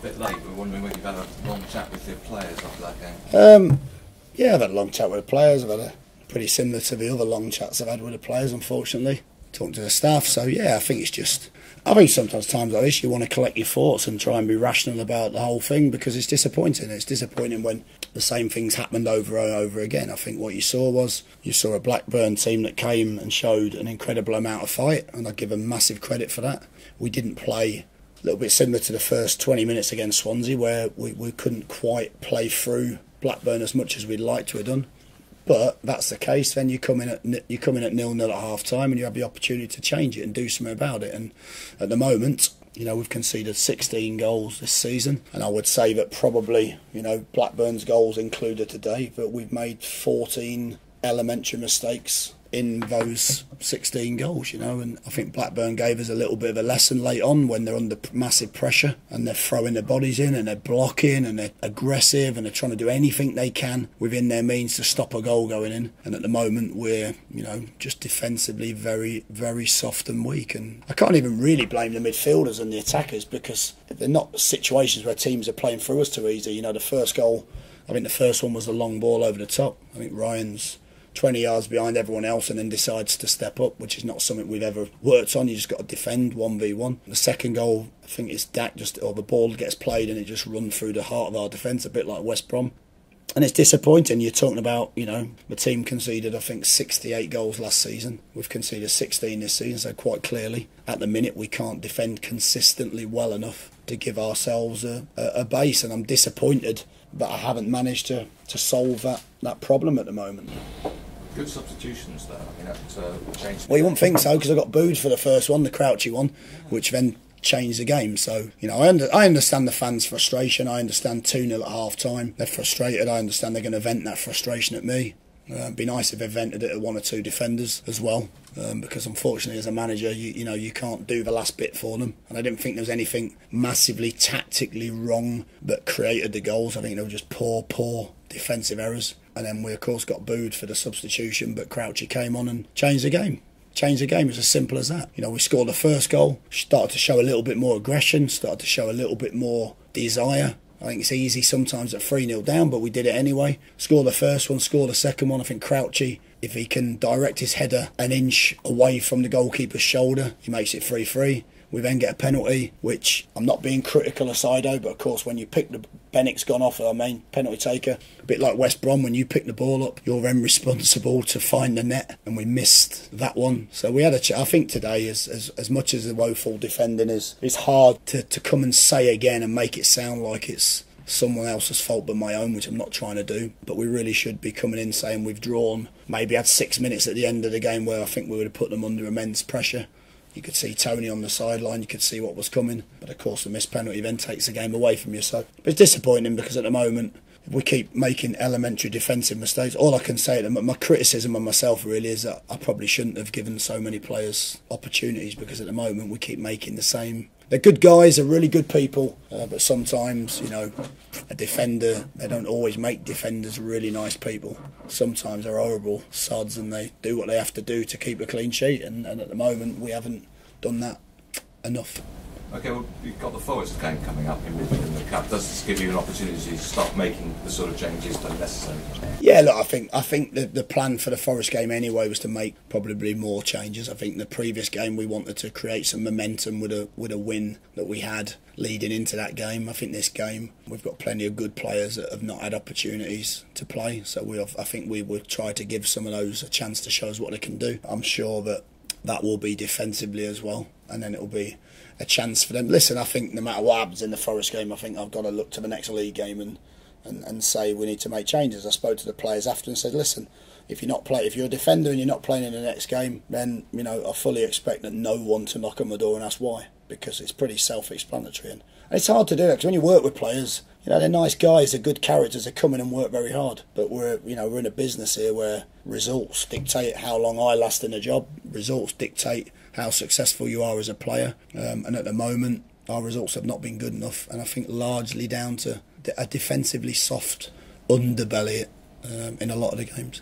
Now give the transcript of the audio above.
a bit late. We're wondering whether you've had a long chat with the players after that game. Yeah, I've had a long chat with the players. I've had a pretty similar to the other long chats I've had with the players, unfortunately. Talking to the staff. So yeah, I think sometimes times like this you want to collect your thoughts and try and be rational about the whole thing, because it's disappointing. It's disappointing when the same things happened over and over again. I think what you saw a Blackburn team that came and showed an incredible amount of fight, and I give them massive credit for that. We didn't play a little bit similar to the first 20 minutes against Swansea, where we couldn't quite play through Blackburn as much as we'd like to have done. But that's the case. Then you come in at 0-0 at half time, and you have the opportunity to change it and do something about it. And at the moment, we've conceded 16 goals this season, and I would say that probably Blackburn's goals included today, but we've made 14 elementary mistakes in those 16 goals, and I think Blackburn gave us a little bit of a lesson late on when they're under massive pressure and they're throwing their bodies in and they're blocking and they're aggressive and they're trying to do anything they can within their means to stop a goal going in. And at the moment we're, just defensively very, very soft and weak. And I can't even really blame the midfielders and the attackers, because they're not situations where teams are playing through us too easy. The first goal, I think the first one was a long ball over the top. I think Ryan's 20 yards behind everyone else and then decides to step up, which is not something we've ever worked on. You just got to defend 1v1. The second goal, I think it's Dak the ball gets played and it just runs through the heart of our defence, a bit like West Brom. And it's disappointing. You're talking about, the team conceded, I think, 68 goals last season. We've conceded 16 this season, so quite clearly, at the minute, we can't defend consistently well enough to give ourselves a base. And I'm disappointed that I haven't managed to solve that problem at the moment. Good substitutions though. That changed. Well, you wouldn't think so, because I got booed for the first one, the Crouchy one, which then changed the game. So, I understand the fans' frustration. I understand 2-0 at half time. They're frustrated. I understand they're going to vent that frustration at me. It'd be nice if they vented it at one or two defenders as well, because unfortunately as a manager you can't do the last bit for them, and I didn't think there was anything massively tactically wrong that created the goals. I think they were just poor defensive errors, and then we of course got booed for the substitution, but Crouchy came on and changed the game. It's as simple as that. We scored the first goal, started to show a little bit more aggression, started to show a little bit more desire. I think it's easy sometimes at 3-0 down, but we did it anyway. Score the first one, score the second one. I think Crouchy, if he can direct his header an inch away from the goalkeeper's shoulder, he makes it 3-3. We then get a penalty, which I'm not being critical of Sido, but of course when you pick Bennick's gone off, our main penalty taker. A bit like West Brom, when you pick the ball up, you're then responsible to find the net, and we missed that one. So we had I think today, as much as the woeful defending is, it's hard to come and say again and make it sound like it's someone else's fault but my own, which I'm not trying to do. But we really should be coming in saying we've drawn, maybe had 6 minutes at the end of the game where I think we would have put them under immense pressure. You could see Tony on the sideline, you could see what was coming, but of course the missed penalty then takes the game away from you. So it's disappointing, because at the moment, if we keep making elementary defensive mistakes, all I can say, my criticism of myself really is that I probably shouldn't have given so many players opportunities, because at the moment we keep making the same. They're good guys, they're really good people, but sometimes, a defender, they don't always make defenders really nice people. Sometimes they're horrible sods and they do what they have to do to keep a clean sheet, and at the moment we haven't done that enough. Okay, well, you've got the Forest game coming up in the Cup. Does this give you an opportunity to start making the sort of changes that are necessary? Yeah, look, I think the plan for the Forest game anyway was to make probably more changes. I think the previous game we wanted to create some momentum with a win that we had leading into that game. I think this game we've got plenty of good players that have not had opportunities to play, so I think we would try to give some of those a chance to show us what they can do. I'm sure that will be defensively as well, and then it will be a chance for them. Listen, I think no matter what happens in the Forest game, I think I've got to look to the next league game and say we need to make changes. I spoke to the players after and said, listen, if you're a defender and you're not playing in the next game, then I fully expect that no one to knock on the door and ask why, because it's pretty self-explanatory. And it's hard to do that, because when you work with players, they're nice guys, they're good characters, they come in and work very hard. But we're in a business here where results dictate how long I last in a job. Results dictate how successful you are as a player. And at the moment, our results have not been good enough. And I think largely down to a defensively soft underbelly in a lot of the games.